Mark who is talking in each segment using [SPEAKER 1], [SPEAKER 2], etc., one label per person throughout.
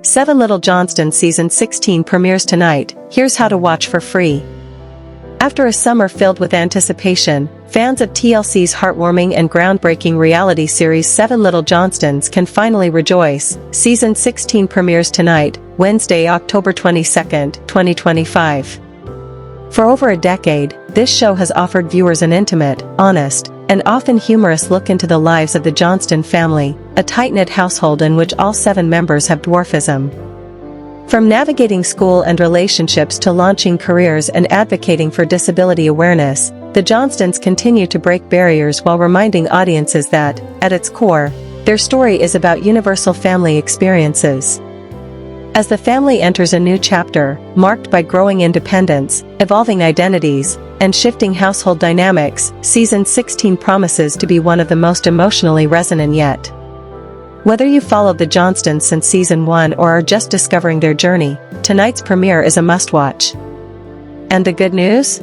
[SPEAKER 1] 7 Little Johnstons Season 16 premieres tonight. Here's how to watch for free. After a summer filled with anticipation, fans of TLC's heartwarming and groundbreaking reality series 7 Little Johnstons can finally rejoice. Season 16 premieres tonight, Wednesday, October 22, 2025. For over a decade, this show has offered viewers an intimate, honest, and often humorous look into the lives of the Johnston family, a tight-knit household in which all 7 members have dwarfism. From navigating school and relationships to launching careers and advocating for disability awareness, the Johnstons continue to break barriers while reminding audiences that, at its core, their story is about universal family experiences. As the family enters a new chapter, marked by growing independence, evolving identities, and shifting household dynamics, Season 16 promises to be one of the most emotionally resonant yet. Whether you followed the Johnstons since Season 1 or are just discovering their journey, tonight's premiere is a must-watch. And the good news?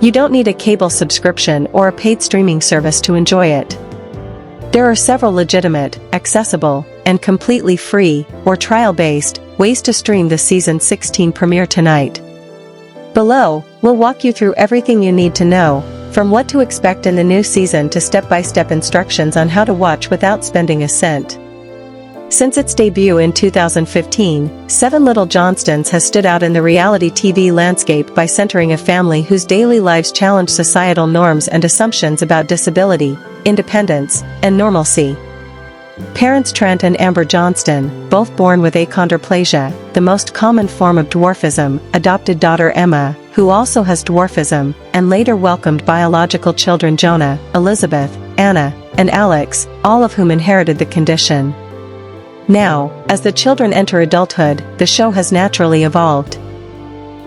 [SPEAKER 1] You don't need a cable subscription or a paid streaming service to enjoy it. There are several legitimate, accessible, and completely free, or trial-based, ways to stream the Season 16 premiere tonight. Below, we'll walk you through everything you need to know, from what to expect in the new season to step-by-step instructions on how to watch without spending a cent. Since its debut in 2015, 7 Little Johnstons has stood out in the reality TV landscape by centering a family whose daily lives challenge societal norms and assumptions about disability, independence, and normalcy. Parents Trent and Amber Johnston, both born with achondroplasia, the most common form of dwarfism, adopted daughter Emma, who also has dwarfism, and later welcomed biological children Jonah, Elizabeth, Anna, and Alex, all of whom inherited the condition. Now, as the children enter adulthood, the show has naturally evolved.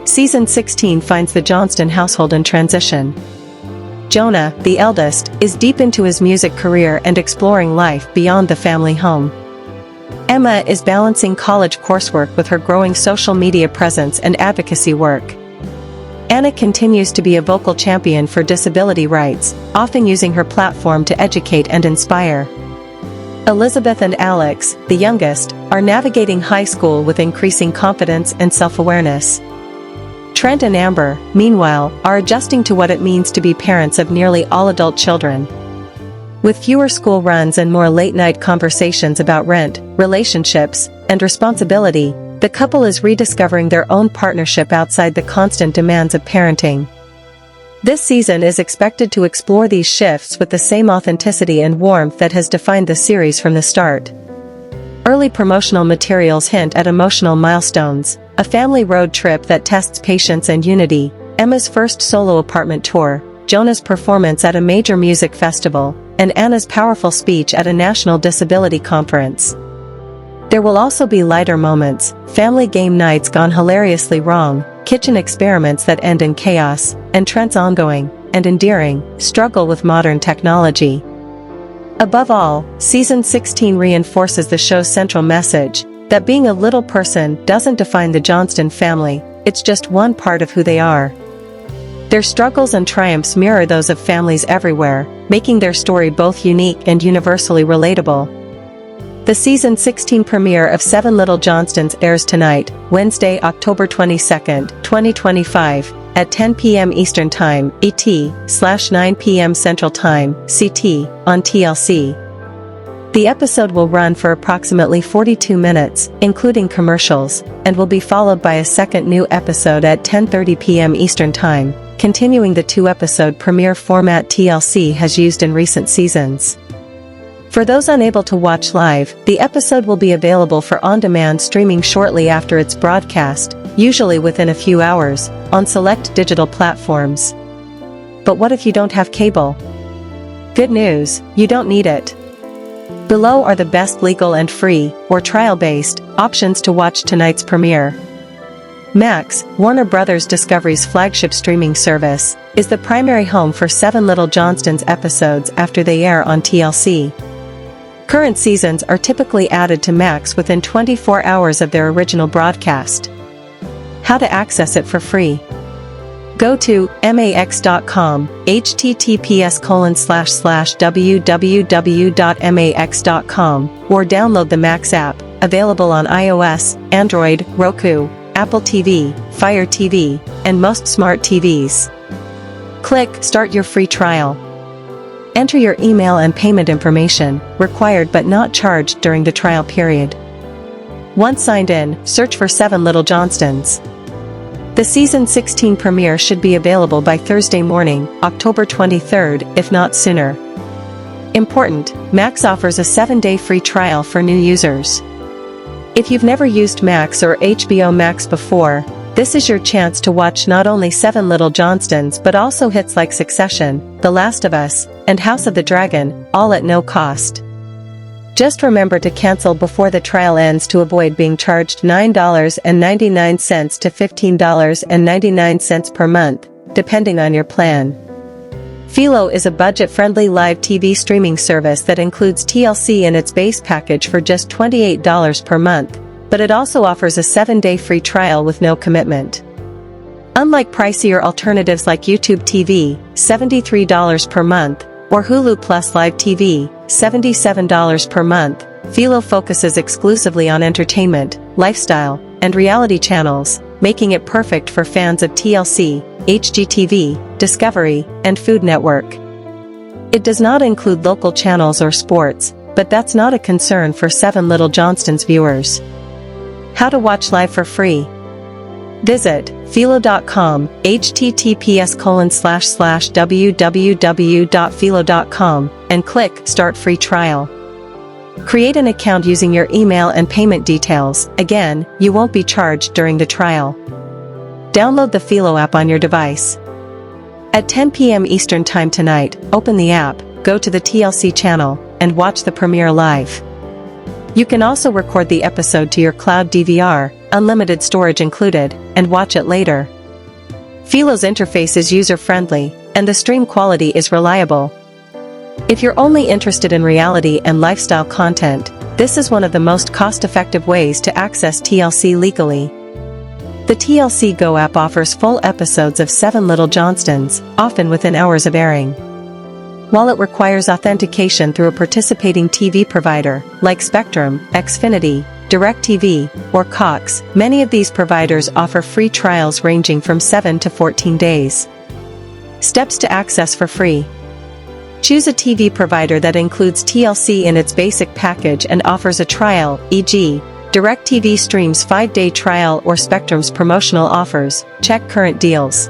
[SPEAKER 1] Season 16 finds the Johnston household in transition. Jonah, the eldest, is deep into his music career and exploring life beyond the family home. Emma is balancing college coursework with her growing social media presence and advocacy work. Anna continues to be a vocal champion for disability rights, often using her platform to educate and inspire. Elizabeth and Alex, the youngest, are navigating high school with increasing confidence and self-awareness. Trent and Amber, meanwhile, are adjusting to what it means to be parents of nearly all adult children. With fewer school runs and more late-night conversations about rent, relationships, and responsibility, the couple is rediscovering their own partnership outside the constant demands of parenting. This season is expected to explore these shifts with the same authenticity and warmth that has defined the series from the start. Early promotional materials hint at emotional milestones, a family road trip that tests patience and unity, Emma's first solo apartment tour, Jonah's performance at a major music festival, and Anna's powerful speech at a national disability conference. There will also be lighter moments, family game nights gone hilariously wrong, kitchen experiments that end in chaos, and Trent's ongoing, and endearing, struggle with modern technology. Above all, Season 16 reinforces the show's central message, that being a little person doesn't define the Johnston family, it's just one part of who they are. Their struggles and triumphs mirror those of families everywhere, making their story both unique and universally relatable. The Season 16 premiere of 7 Little Johnstons airs tonight, Wednesday, October 22, 2025, at 10 p.m. Eastern Time, ET/9 p.m. Central Time, CT, on TLC. The episode will run for approximately 42 minutes, including commercials, and will be followed by a second new episode at 10:30 p.m. Eastern Time, continuing the 2-episode premiere format TLC has used in recent seasons. For those unable to watch live, the episode will be available for on-demand streaming shortly after its broadcast, usually within a few hours, on select digital platforms. But what if you don't have cable? Good news, you don't need it. Below are the best legal and free, or trial-based, options to watch tonight's premiere. Max, Warner Bros. Discovery's flagship streaming service, is the primary home for 7 Little Johnstons episodes after they air on TLC. Current seasons are typically added to Max within 24 hours of their original broadcast. How to access it for free? Go to max.com, https://www.max.com, or download the Max app, available on iOS, Android, Roku, Apple TV, Fire TV, and most smart TVs. Click Start your free trial. Enter your email and payment information, required but not charged during the trial period. Once signed in, search for 7 Little Johnstons. The season 16 premiere should be available by Thursday morning, October 23rd, if not sooner. Important, Max offers a 7-day free trial for new users. If you've never used Max or HBO Max before, this is your chance to watch not only 7 Little Johnstons but also hits like Succession, The Last of Us, and House of the Dragon, all at no cost. Just remember to cancel before the trial ends to avoid being charged $9.99 to $15.99 per month, depending on your plan. Philo is a budget-friendly live TV streaming service that includes TLC in its base package for just $28 per month, but it also offers a 7-day free trial with no commitment. Unlike pricier alternatives like YouTube TV, $73 per month, or Hulu Plus Live TV, $77 per month, Philo focuses exclusively on entertainment, lifestyle, and reality channels, making it perfect for fans of TLC, HGTV, Discovery, and Food Network. It does not include local channels or sports, but that's not a concern for 7 Little Johnstons viewers. How to watch live for free? Visit philo.com, https://www.philo.com, and click Start Free Trial. Create an account using your email and payment details. Again, you won't be charged during the trial. Download the Philo app on your device. At 10 p.m. Eastern Time tonight, open the app, go to the TLC channel, and watch the premiere live. You can also record the episode to your cloud DVR, unlimited storage included, and watch it later. Philo's interface is user-friendly, and the stream quality is reliable. If you're only interested in reality and lifestyle content, this is one of the most cost-effective ways to access TLC legally. The TLC Go app offers full episodes of 7 Little Johnstons, often within hours of airing. While it requires authentication through a participating TV provider, like Spectrum, Xfinity, DirecTV, or Cox, many of these providers offer free trials ranging from 7 to 14 days. Steps to access for free. Choose a TV provider that includes TLC in its basic package and offers a trial, e.g., DirecTV streams 5-day trial or Spectrum's promotional offers. Check current deals.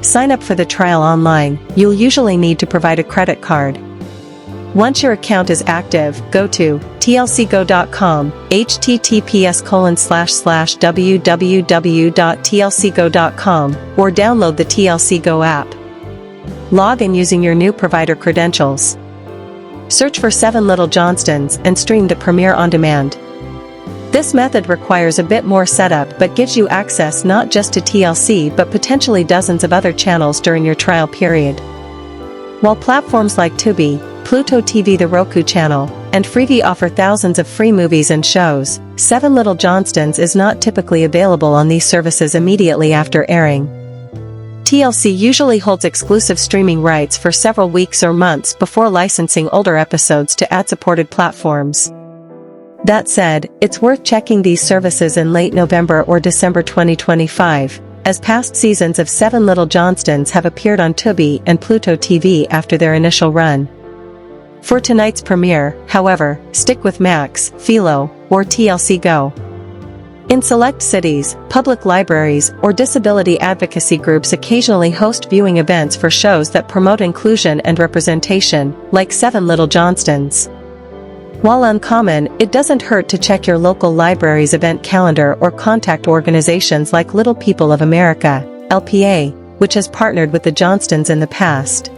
[SPEAKER 1] Sign up for the trial online. You'll usually need to provide a credit card. Once your account is active, go to tlcgo.com, https://www.tlcgo.com, or download the TLC Go app. Log in using your new provider credentials. Search for 7 Little Johnstons and stream the premiere on demand. This method requires a bit more setup but gives you access not just to TLC but potentially dozens of other channels during your trial period. While platforms like Tubi, Pluto TV, the Roku channel, and Freevee offer thousands of free movies and shows, 7 Little Johnstons is not typically available on these services immediately after airing. TLC usually holds exclusive streaming rights for several weeks or months before licensing older episodes to ad-supported platforms. That said, it's worth checking these services in late November or December 2025, as past seasons of 7 Little Johnstons have appeared on Tubi and Pluto TV after their initial run. For tonight's premiere, however, stick with Max, Philo, or TLC Go. In select cities, public libraries or disability advocacy groups occasionally host viewing events for shows that promote inclusion and representation, like 7 Little Johnstons. While uncommon, it doesn't hurt to check your local library's event calendar or contact organizations like Little People of America, LPA, which has partnered with the Johnstons in the past.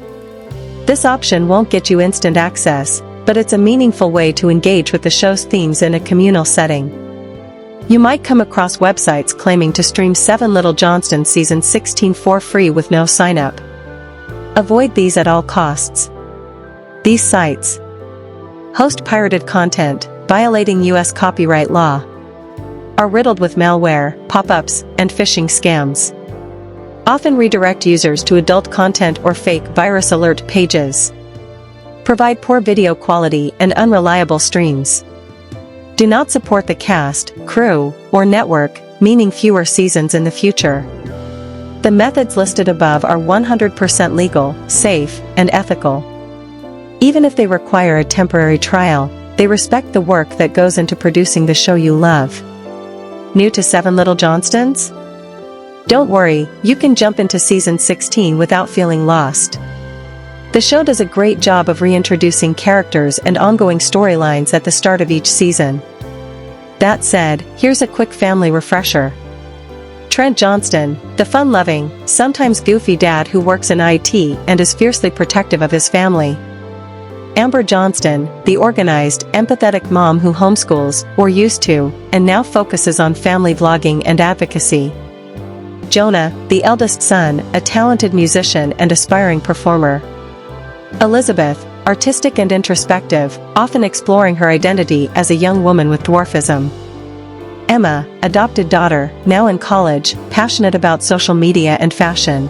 [SPEAKER 1] This option won't get you instant access, but it's a meaningful way to engage with the show's themes in a communal setting. You might come across websites claiming to stream 7 Little Johnstons Season 16 for free with no sign-up. Avoid these at all costs. These sites host pirated content, violating U.S. copyright law, are riddled with malware, pop-ups, and phishing scams. Often redirect users to adult content or fake virus alert pages. Provide poor video quality and unreliable streams. Do not support the cast, crew, or network, meaning fewer seasons in the future. The methods listed above are 100% legal, safe, and ethical. Even if they require a temporary trial, they respect the work that goes into producing the show you love. New to 7 Little Johnstons? Don't worry, you can jump into season 16 without feeling lost. The show does a great job of reintroducing characters and ongoing storylines at the start of each season. That said, here's a quick family refresher. Trent Johnston, the fun-loving, sometimes goofy dad who works in IT and is fiercely protective of his family. Amber Johnston, the organized, empathetic mom who homeschools, or used to, and now focuses on family vlogging and advocacy. Jonah, the eldest son, a talented musician and aspiring performer. Elizabeth, artistic and introspective, often exploring her identity as a young woman with dwarfism. Emma, adopted daughter, now in college, passionate about social media and fashion.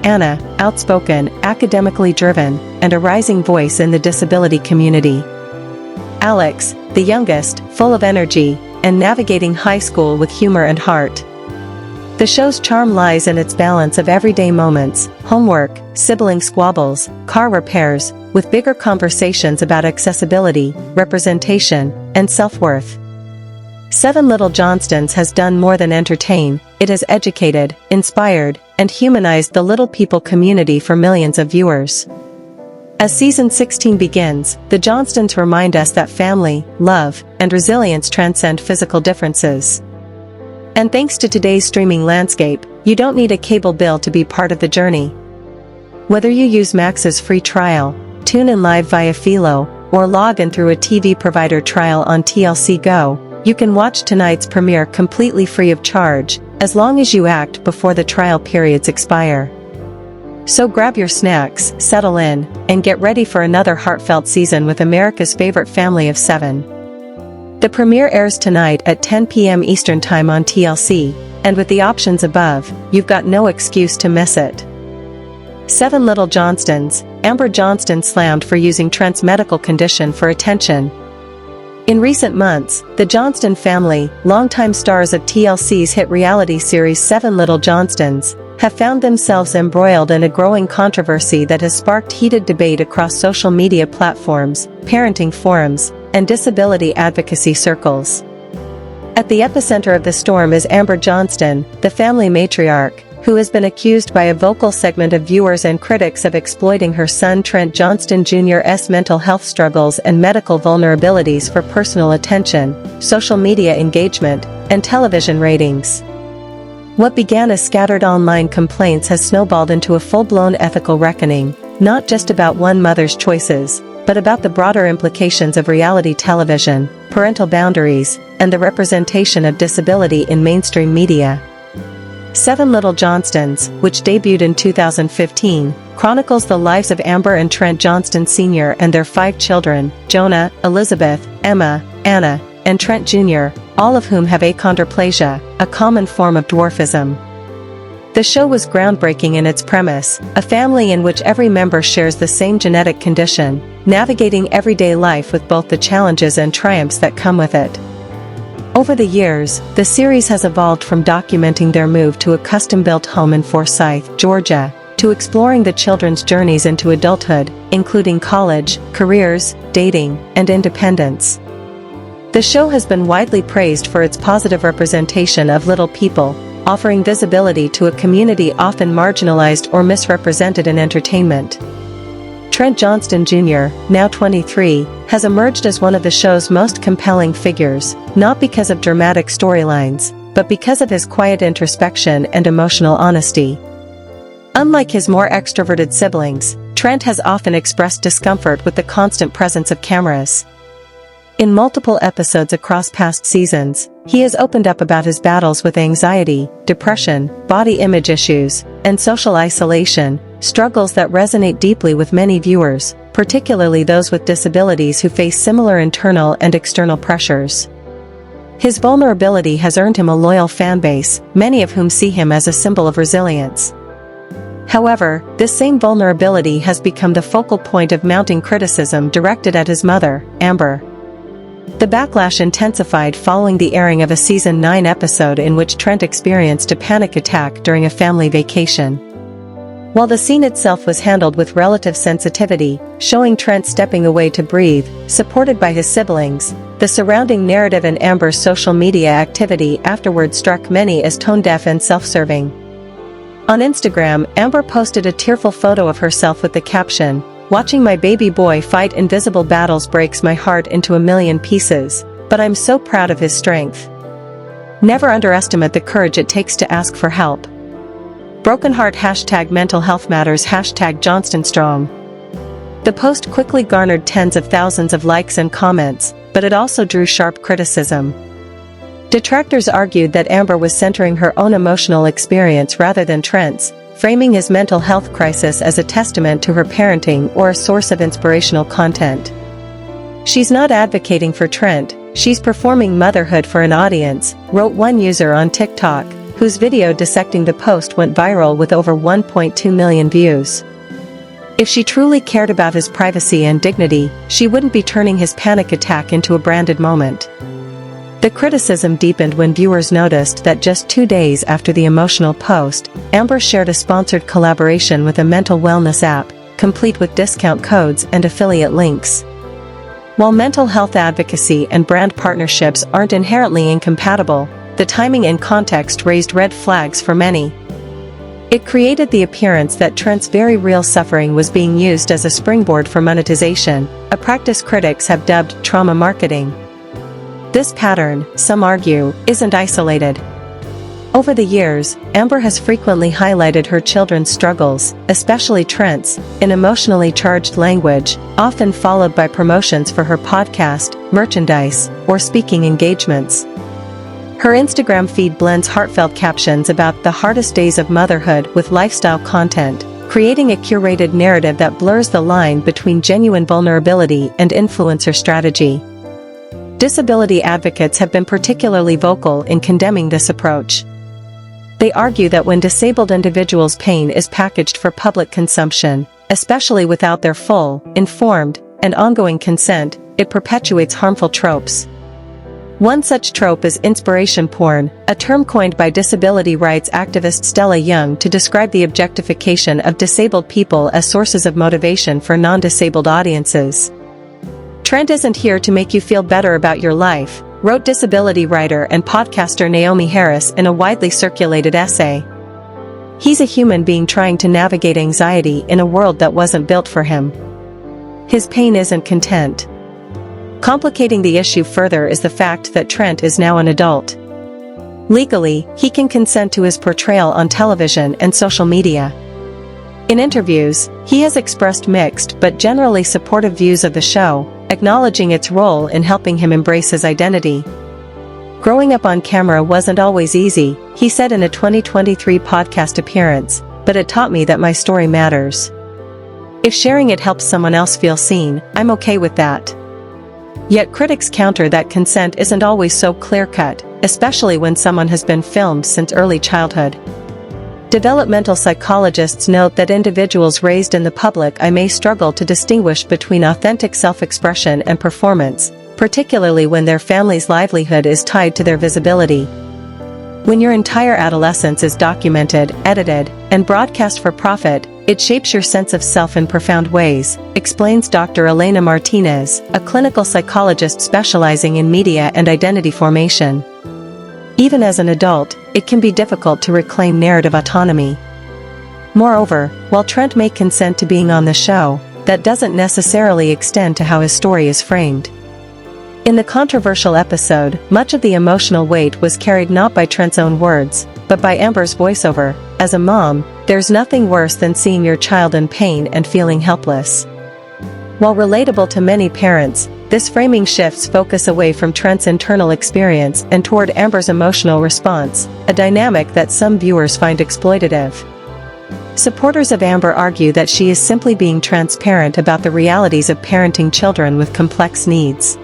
[SPEAKER 1] Anna, outspoken, academically driven, and a rising voice in the disability community. Alex, the youngest, full of energy, and navigating high school with humor and heart. The show's charm lies in its balance of everyday moments, homework, sibling squabbles, car repairs, with bigger conversations about accessibility, representation, and self-worth. 7 Little Johnstons has done more than entertain, it has educated, inspired, and humanized the Little People community for millions of viewers. As season 16 begins, the Johnstons remind us that family, love, and resilience transcend physical differences. And thanks to today's streaming landscape, you don't need a cable bill to be part of the journey. Whether you use Max's free trial, tune in live via Philo, or log in through a TV provider trial on TLC Go, you can watch tonight's premiere completely free of charge, as long as you act before the trial periods expire. So grab your snacks, settle in, and get ready for another heartfelt season with America's favorite family of 7. The premiere airs tonight at 10 p.m. Eastern Time on TLC, and with the options above, you've got no excuse to miss it. 7 Little Johnstons, Amber Johnston slammed for using Trent's medical condition for attention. In recent months, the Johnston family, longtime stars of TLC's hit reality series 7 Little Johnstons, have found themselves embroiled in a growing controversy that has sparked heated debate across social media platforms, parenting forums, and disability advocacy circles. At the epicenter of the storm is Amber Johnston, the family matriarch, who has been accused by a vocal segment of viewers and critics of exploiting her son Trent Johnston Jr.'s mental health struggles and medical vulnerabilities for personal attention, social media engagement, and television ratings. What began as scattered online complaints has snowballed into a full-blown ethical reckoning, not just about one mother's choices, but about the broader implications of reality television, parental boundaries, and the representation of disability in mainstream media. 7 Little Johnstons, which debuted in 2015, chronicles the lives of Amber and Trent Johnston Sr. and their 5 children, Jonah, Elizabeth, Emma, Anna, and Trent Jr., all of whom have achondroplasia, a common form of dwarfism. The show was groundbreaking in its premise, a family in which every member shares the same genetic condition, navigating everyday life with both the challenges and triumphs that come with it. Over the years, the series has evolved from documenting their move to a custom-built home in Forsyth, Georgia, to exploring the children's journeys into adulthood, including college, careers, dating, and independence. The show has been widely praised for its positive representation of little people, offering visibility to a community often marginalized or misrepresented in entertainment. Trent Johnston Jr., now 23, has emerged as one of the show's most compelling figures, not because of dramatic storylines, but because of his quiet introspection and emotional honesty. Unlike his more extroverted siblings, Trent has often expressed discomfort with the constant presence of cameras. In multiple episodes across past seasons, he has opened up about his battles with anxiety, depression, body image issues, and social isolation, struggles that resonate deeply with many viewers, particularly those with disabilities who face similar internal and external pressures. His vulnerability has earned him a loyal fanbase, many of whom see him as a symbol of resilience. However, this same vulnerability has become the focal point of mounting criticism directed at his mother, Amber. The backlash intensified following the airing of a season 9 episode in which Trent experienced a panic attack during a family vacation. While the scene itself was handled with relative sensitivity, showing Trent stepping away to breathe, supported by his siblings, the surrounding narrative and Amber's social media activity afterward struck many as tone-deaf and self-serving. On Instagram, Amber posted a tearful photo of herself with the caption, "Watching my baby boy fight invisible battles breaks my heart into a million pieces, but I'm so proud of his strength. Never underestimate the courage it takes to ask for help. Broken heart #mental health matters #Johnston strong." The post quickly garnered tens of thousands of likes and comments, but it also drew sharp criticism. Detractors argued that Amber was centering her own emotional experience rather than Trent's, framing his mental health crisis as a testament to her parenting or a source of inspirational content. "She's not advocating for Trent, she's performing motherhood for an audience," wrote one user on TikTok, whose video dissecting the post went viral with over 1.2 million views. If she truly cared about his privacy and dignity, she wouldn't be turning his panic attack into a branded moment. The criticism deepened when viewers noticed that just 2 days after the emotional post, Amber shared a sponsored collaboration with a mental wellness app, complete with discount codes and affiliate links. While mental health advocacy and brand partnerships aren't inherently incompatible, the timing and context raised red flags for many. It created the appearance that Trent's very real suffering was being used as a springboard for monetization, a practice critics have dubbed trauma marketing. This pattern, some argue, isn't isolated. Over the years, Amber has frequently highlighted her children's struggles, especially Trent's, in emotionally charged language, often followed by promotions for her podcast, merchandise, or speaking engagements. Her Instagram feed blends heartfelt captions about the hardest days of motherhood with lifestyle content, creating a curated narrative that blurs the line between genuine vulnerability and influencer strategy. Disability advocates have been particularly vocal in condemning this approach. They argue that when disabled individuals' pain is packaged for public consumption, especially without their full, informed, and ongoing consent, it perpetuates harmful tropes. One such trope is inspiration porn, a term coined by disability rights activist Stella Young to describe the objectification of disabled people as sources of motivation for non-disabled audiences. "Trent isn't here to make you feel better about your life," wrote disability writer and podcaster Naomi Harris in a widely circulated essay. "He's a human being trying to navigate anxiety in a world that wasn't built for him. His pain isn't content." Complicating the issue further is the fact that Trent is now an adult. Legally, he can consent to his portrayal on television and social media. In interviews, he has expressed mixed but generally supportive views of the show, acknowledging its role in helping him embrace his identity. "Growing up on camera wasn't always easy," he said in a 2023 podcast appearance, "but it taught me that my story matters. If sharing it helps someone else feel seen, I'm okay with that." Yet critics counter that consent isn't always so clear-cut, especially when someone has been filmed since early childhood. Developmental psychologists note that individuals raised in the public eye may struggle to distinguish between authentic self-expression and performance, particularly when their family's livelihood is tied to their visibility. When your entire adolescence is documented, edited, and broadcast for profit, it shapes your sense of self in profound ways, explains Dr. Elena Martinez, a clinical psychologist specializing in media and identity formation. Even as an adult, it can be difficult to reclaim narrative autonomy. Moreover, while Trent may consent to being on the show, that doesn't necessarily extend to how his story is framed. In the controversial episode, much of the emotional weight was carried not by Trent's own words, but by Amber's voiceover. "As a mom, there's nothing worse than seeing your child in pain and feeling helpless." While relatable to many parents, this framing shifts focus away from Trent's internal experience and toward Amber's emotional response, a dynamic that some viewers find exploitative. Supporters of Amber argue that she is simply being transparent about the realities of parenting children with complex needs.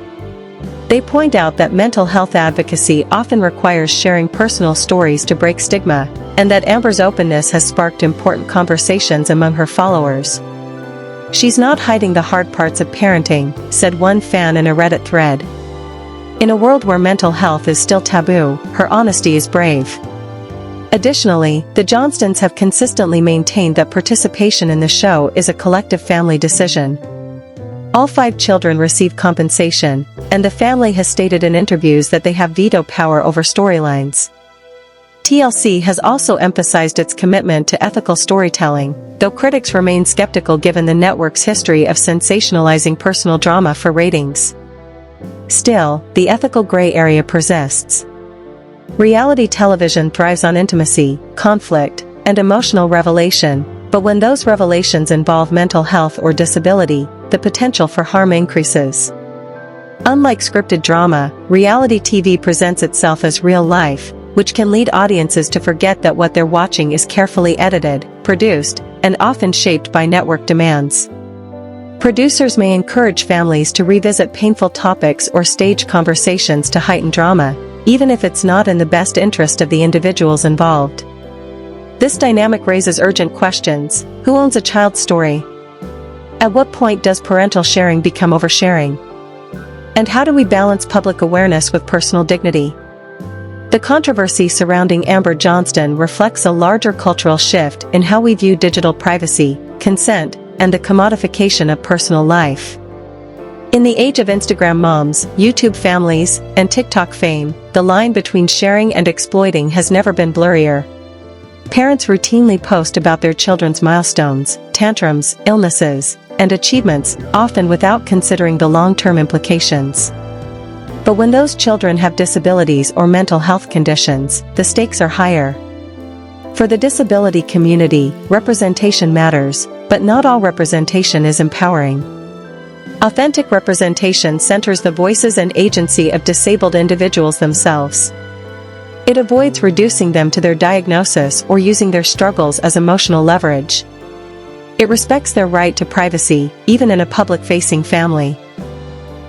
[SPEAKER 1] They point out that mental health advocacy often requires sharing personal stories to break stigma, and that Amber's openness has sparked important conversations among her followers. "She's not hiding the hard parts of parenting," said one fan in a Reddit thread. In a world where mental health is still taboo, her honesty is brave. Additionally, the Johnstons have consistently maintained that participation in the show is a collective family decision. All 5 children receive compensation, and the family has stated in interviews that they have veto power over storylines. TLC has also emphasized its commitment to ethical storytelling, though critics remain skeptical given the network's history of sensationalizing personal drama for ratings. Still, the ethical gray area persists. Reality television thrives on intimacy, conflict, and emotional revelation, but when those revelations involve mental health or disability, the potential for harm increases. Unlike scripted drama, reality TV presents itself as real life, which can lead audiences to forget that what they're watching is carefully edited, produced, and often shaped by network demands. Producers may encourage families to revisit painful topics or stage conversations to heighten drama, even if it's not in the best interest of the individuals involved. This dynamic raises urgent questions. Who owns a child's story? At what point does parental sharing become oversharing? And how do we balance public awareness with personal dignity? The controversy surrounding Amber Johnston reflects a larger cultural shift in how we view digital privacy, consent, and the commodification of personal life. In the age of Instagram moms, YouTube families, and TikTok fame, the line between sharing and exploiting has never been blurrier. Parents routinely post about their children's milestones, tantrums, illnesses, and achievements, often without considering the long-term implications. But when those children have disabilities or mental health conditions, the stakes are higher. For the disability community, representation matters, but not all representation is empowering. Authentic representation centers the voices and agency of disabled individuals themselves. It avoids reducing them to their diagnosis or using their struggles as emotional leverage. It respects their right to privacy, even in a public-facing family.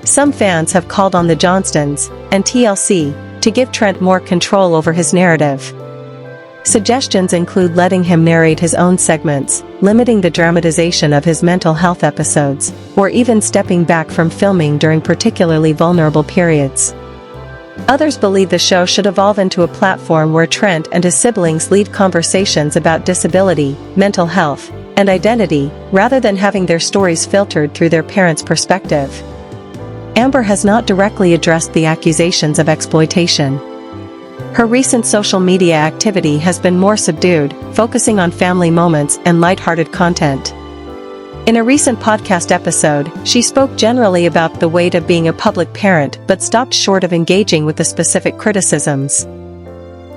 [SPEAKER 1] Some fans have called on the Johnstons and TLC to give Trent more control over his narrative. Suggestions include letting him narrate his own segments, limiting the dramatization of his mental health episodes, or even stepping back from filming during particularly vulnerable periods. Others believe the show should evolve into a platform where Trent and his siblings lead conversations about disability, mental health, and identity, rather than having their stories filtered through their parents' perspective. Amber has not directly addressed the accusations of exploitation. Her recent social media activity has been more subdued, focusing on family moments and lighthearted content. In a recent podcast episode, she spoke generally about the weight of being a public parent but stopped short of engaging with the specific criticisms.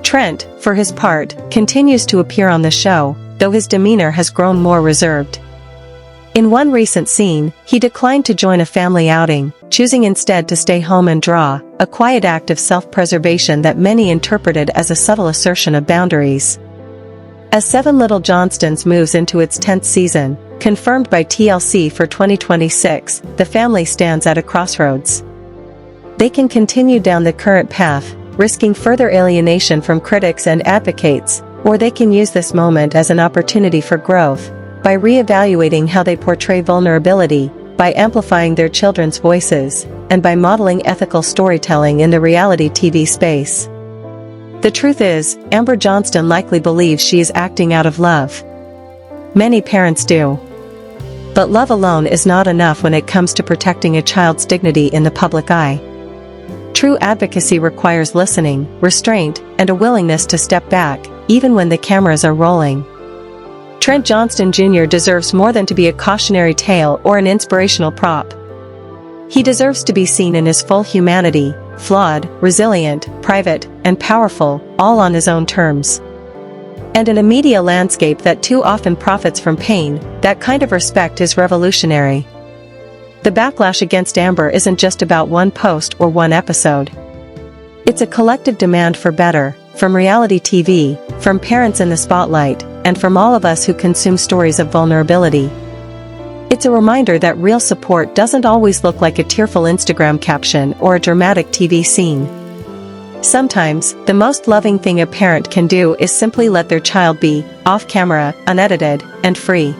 [SPEAKER 1] Trent, for his part, continues to appear on the show, though his demeanor has grown more reserved. In one recent scene, he declined to join a family outing, choosing instead to stay home and draw, a quiet act of self-preservation that many interpreted as a subtle assertion of boundaries. As 7 Little Johnstons moves into its 10th season, confirmed by TLC for 2026, the family stands at a crossroads. They can continue down the current path, risking further alienation from critics and advocates, or they can use this moment as an opportunity for growth, by re-evaluating how they portray vulnerability, by amplifying their children's voices, and by modeling ethical storytelling in the reality TV space. The truth is, Amber Johnston likely believes she is acting out of love. Many parents do. But love alone is not enough when it comes to protecting a child's dignity in the public eye. True advocacy requires listening, restraint, and a willingness to step back, even when the cameras are rolling. Trent Johnston Jr. deserves more than to be a cautionary tale or an inspirational prop. He deserves to be seen in his full humanity, flawed, resilient, private, and powerful, all on his own terms. And in a media landscape that too often profits from pain, that kind of respect is revolutionary. The backlash against Amber isn't just about one post or one episode. It's a collective demand for better, from reality TV, from parents in the spotlight, and from all of us who consume stories of vulnerability. It's a reminder that real support doesn't always look like a tearful Instagram caption or a dramatic TV scene. Sometimes, the most loving thing a parent can do is simply let their child be, off camera, unedited, and free.